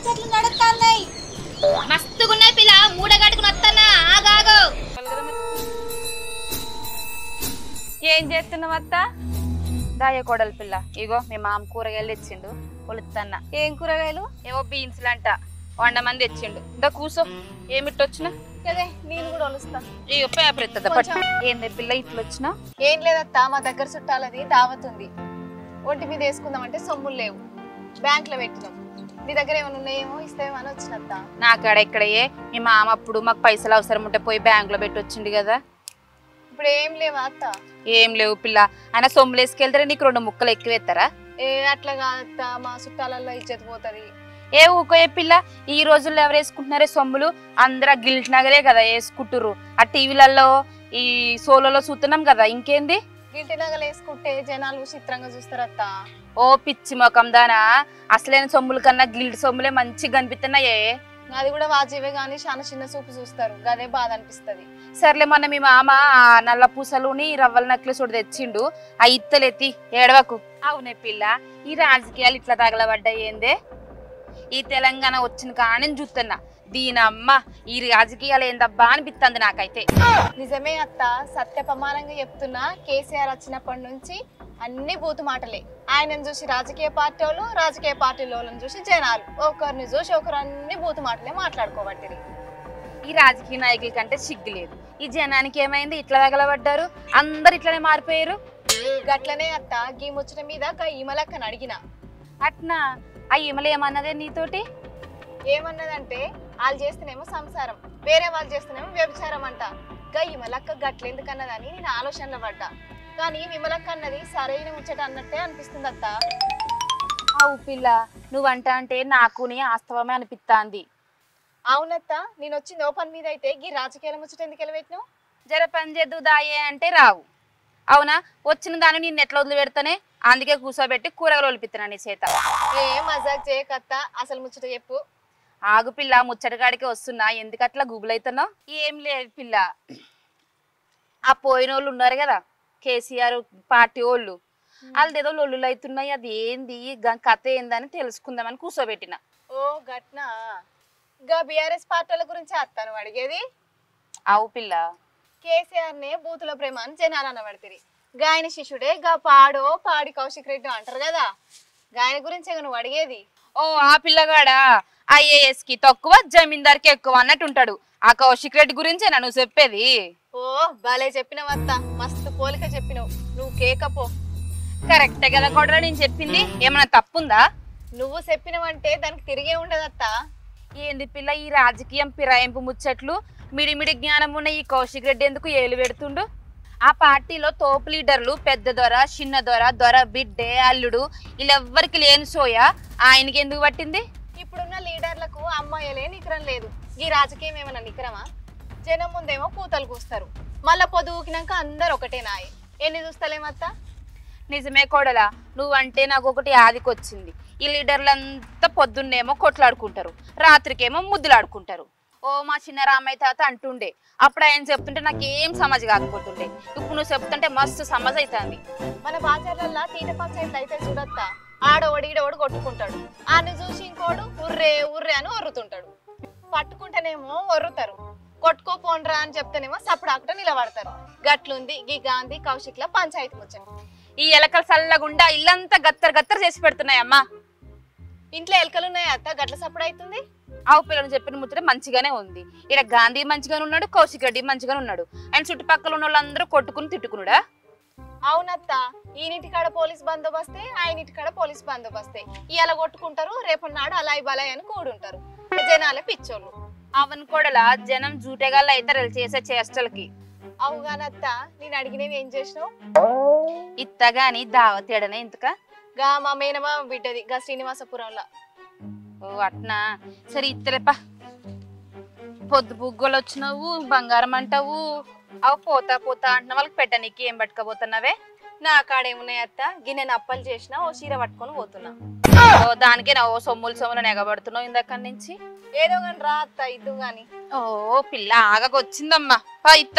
ముచ్చట్లు నడుస్తున్నాయి. మస్తుగున్నాయి పిల్ల, మూడగట్టుకుని వస్తానా. ఆగాగు. ఏం చేస్తున్నావు అత్త? దాయ కోడలు పిల్ల, ఇగో మీ మామ కూరగాయలు తెచ్చిండు, కొలుతున్నా. ఏం కూరగాయలు? ఏవో బీన్స్ లంట, 100 మంది తెచ్చిండు. దా కూసో. ఏమిట్టొచ్చిన కదే నేను కూడా వలుస్తా. ఇగో పేపర్ ఎత్తదా పట్టు. ఏంది పిల్ల ఇట్లా వచ్చినా? ఏం లేదత్తా, మా దగ్గర చుట్టాలది దావత్ ఉంది. ఒంటి మీద వేసుకుందామంటే సొమ్ములు లేవు, బ్యాంక్ లో పెట్టినాం. నీ దగ్గర ఏమైనా ఉన్నాయేమో ఇస్తాయేమో అని వచ్చినత్తా. నాకాడ ఇక్కడయే మీ మామ అప్పుడు మాకు పైసలు అవసరం ఉంటే పోయి బ్యాంక్ లో పెట్టి వచ్చిండు కదా. ఇప్పుడు ఏం లేవా అత్త? ఏం లేవు పిల్ల, ఆయన సొమ్ములు వేసుకెళ్తారా నీకు 2 ముక్కలు ఎక్కువ ఎత్తారా? అట్లా కాదత్తా, మా చుట్టాలలో ఇజ్జత్ పోతుంది. ఏ ఊకోయే పిల్ల, ఈ రోజుల్లో ఎవరు వేసుకుంటున్నారే సొమ్ములు? అందరూ గిల్ట్ నగలే కదా వేసుకుంటుర్రు. ఆ టీవీలలో ఈ సోలలో చూస్తున్నాం కదా. ఇంకేంది గిల్టి నగలు వేసుకుంటే జనాలు చిత్రంగా చూస్తారత్తా. ఓ పిచ్చి మొఖం దానా, అసలైన సొమ్ముల కన్నా గిల్ట్ సొమ్ములే మంచిగా కనిపిస్తున్నాయే. అది కూడా వాజీవే గానీ చాలా చిన్న చూపు చూస్తారు, గదే బాధ అనిపిస్తుంది. సర్లే, మొన్న మీ మామ నల్ల పూసలుని రవ్వల నెక్లెస్ ఒకటి తెచ్చిండు, ఆ ఇత్తలెత్తి ఏడవకు. అవునే పిల్ల, ఈ రాజకీయాలు ఇట్లా తగలబడ్డాయి ఏందే? ఈ తెలంగాణ వచ్చిన కానీ చూస్తున్నా, దీనమ్మ ఈ రాజకీయాలు ఏందబ్బా అనిపిస్తుంది నాకైతే. నిజమే అత్త, సత్య ప్రమాణంగా చెప్తున్నా. కేసీఆర్ వచ్చినప్పటి నుంచి అన్ని బూతు మాటలే. ఆయనను చూసి రాజకీయ పార్టీ వాళ్ళు, రాజకీయ పార్టీలను చూసి జనాలు, ఒకరిని చూసి ఒకరు అన్ని బూతు మాటలే మాట్లాడుకోబట్టి. ఈ రాజకీయ నాయకుల కంటే సిగ్గు లేదు. ఈ జనానికి ఏమైంది ఇట్లా తగలబడ్డారు? అందరు ఇట్లనే మారిపోయారు. గట్లనే అత్త, గీ ముచ్చట మీద ఈమలక్కని అడిగిన. అట్నా? ఆ ఈమలు ఏమన్నదే నీతోటి? ఏమన్నదంటే, వాళ్ళు చేస్తేనేమో సంసారం, వేరే వాళ్ళు చేస్తేనేమో వ్యభిచారం అంట. ఈమలక్క గట్లెందుకన్నదని నేను ఆలోచనలో పడ్డా. కానీ విమలక్క అన్నది సరైన ముచ్చట అన్నట్టే అనిపిస్తుంది అత్త. అవు పిల్ల, నువ్వంట అంటే నాకు నీ వాస్తవమే అనిపిస్తాంది. అవునత్త, నేను వచ్చింది ఓపెన్ మీద అయితే గీ రాజకీయాల ముచ్చట ఎందుకు వెళ్ళబెట్టినావు? జర పని చేద్దు దాయే అంటే రావు. అవునా, వచ్చిన దాన్ని నేను ఎట్లా వదిలిపెడతానే? అందుకే కూర్చోబెట్టి కూరగాయలు ఒలిపిస్తున్నా నీ చేత. ఏ మజాక్ చేయకత్త, అసలు ముచ్చట చెప్పు. ఆగు పిల్ల, ముచ్చటగాడికి వస్తున్నా, ఎందుకట్లా గూగుల్ అవుతున్నావు? ఏం లేదు పిల్ల, ఆ పోయిన వాళ్ళు ఉన్నారు కదా కేసీఆర్ పార్టీ వాళ్ళు, వాళ్ళది ఏదో లొల్లులు అవుతున్నాయి. అది ఏంది కథ ఏందని తెలుసుకుందామని కూర్చోబెట్టిన. ఓ గట్నా, గా బీఆర్ఎస్ పార్టీల గురించి అత్తాను అడిగేది. అవు పిల్ల, కేసీఆర్ నే బూతుల ప్రేమ అని జనాలు అనబడితే, గాయన శిష్యుడే గా పాడి కౌశిక్ రెడ్డి అంటారు కదా, గాయన గురించే నువ్వు అడిగేది. ఓ ఆ పిల్లగాడా IAS కి తక్కువ జమీందార్కి ఎక్కువ అన్నట్టు ఉంటాడు. ఆ కౌశిక్ రెడ్డి గురించే నువ్వు చెప్పేది? ఓ భలే చెప్పినవత్త, మస్తు పోలిక చెప్పినవు. నువ్వు కేకపో. కరెక్టే కదా కొడరా నేను చెప్పింది, ఏమన్నా తప్పుందా? నువ్వు చెప్పినవంటే దానికి తిరిగే ఉండదత్త. ఏంది పిల్ల ఈ రాజకీయం పిరాయింపు ముచ్చట్లు? మిడిమిడి జ్ఞానం ఉన్న ఈ కౌశిక్ రెడ్డి ఎందుకు ఏలు పెడుతుండు? ఆ పార్టీలో తోపు లీడర్లు పెద్ద దొర, చిన్న దొర, దొర బిడ్డే, అల్లుడు వీళ్ళెవ్వరికి లేని సోయా ఆయనకి ఎందుకు పట్టింది? ఇప్పుడున్న లీడర్లకు అమ్మాయిలే నికరం లేదు. ఈ రాజకీయం ఏమన్నా నికరమా? జనం ముందేమో కూతలు కూస్తారు, మళ్ళా పొదువుకినాక అందరు ఒకటే నాయ. ఎన్ని చూస్తలేమత్తా? నిజమే కోడలా, నువ్వంటే నాకు ఒకటి ఆదికొచ్చింది. ఈ లీడర్లంతా పొద్దున్నేమో కొట్లాడుకుంటారు, రాత్రికేమో ముద్దులాడుకుంటారు. ఓ మా చిన్న రామయ్య తాత అంటుండే, అప్పుడు ఆయన చెప్తుంటే నాకేం సమజ్ కాకపోతుండే, ఇప్పుడు నువ్వు చెప్తుంటే మస్తు సమజ్ అవుతుంది. మన బాజార్లల్లా తీట పంచాయతీలు అయితే చూడత్తా, ఆడోడు ఈడోడు కొట్టుకుంటాడు, ఆని చూసి ఇంకోడు ఉర్రే ఉర్రే అని ఒర్రుతుంటాడు. పట్టుకుంటేనేమో ఒర్రుతారు, కొట్టుకోపోండ్రా అని చెప్తేనేమో సప్పుడాకుట నిలబడతారు. గట్లుంది ఈ గాంధీ కౌశిక్ల పంచాయతీ ముచ్చట. ఈ ఎలకల సల్లగుండా ఇల్లంతా గత్తర్ గత్తర్ చేసి పెడుతున్నాయమ్మా. ఇంట్లో ఎలకలున్నాయా అత్త గట్ల సప్పుడు అవుతుంది? ఆవు పిల్లలు చెప్పిన ముచ్చట మంచిగానే ఉంది. ఇక్కడ గాంధీ మంచిగానే ఉన్నాడు, కౌశిక్ రెడ్డి మంచిగానే ఉన్నాడు. ఆయన చుట్టుపక్కల ఉన్న వాళ్ళందరూ కొట్టుకుని తిట్టుకున్నాడా? అవునత్త, ఈనిటికాడ పోలీస్ బందోబస్తే, ఆయనిటికాడ పోలీస్ బందోబస్తే. ఇవాళ కొట్టుకుంటారు, రేపటి అలాయి బలాయి అని కూడుంటారు. జనాలే పిచ్చోళ్ళు. అవన్ కూడలా జనం జూటేగాళ్ళు అవుతారు చేసే చేష్టలకి. అవుగానత్త, నేను అడిగినవి ఏం చేసినావు? ఇత్తగాని దావతేడనే ఇంతక గా మా మేనమా బిడ్డది గా శ్రీనివాసపురంలో. ఓ అట్నా, సరే ఇత్తలేపా. పొద్దు బుగ్గలు వచ్చినావు, బంగారం అంటావు, అవు పోతా పోతా అంటున్న వాళ్ళకి పెట్టనీకి ఏం పట్టుకపోతున్నావే? నా కాడేమున్నాయి అత్త, గిన్నె అప్పలు చేసినా ఓ చీర పట్టుకొని పోతున్నా. ఓ దానికే నా ఓ సొమ్ములు నెగబడుతున్నావు ఇందాక నుంచి. ఏదో గాని రా అత్త, ఇద్దు గాని. ఓ పిల్ల ఆగకొచ్చిందమ్మా, ఇత్త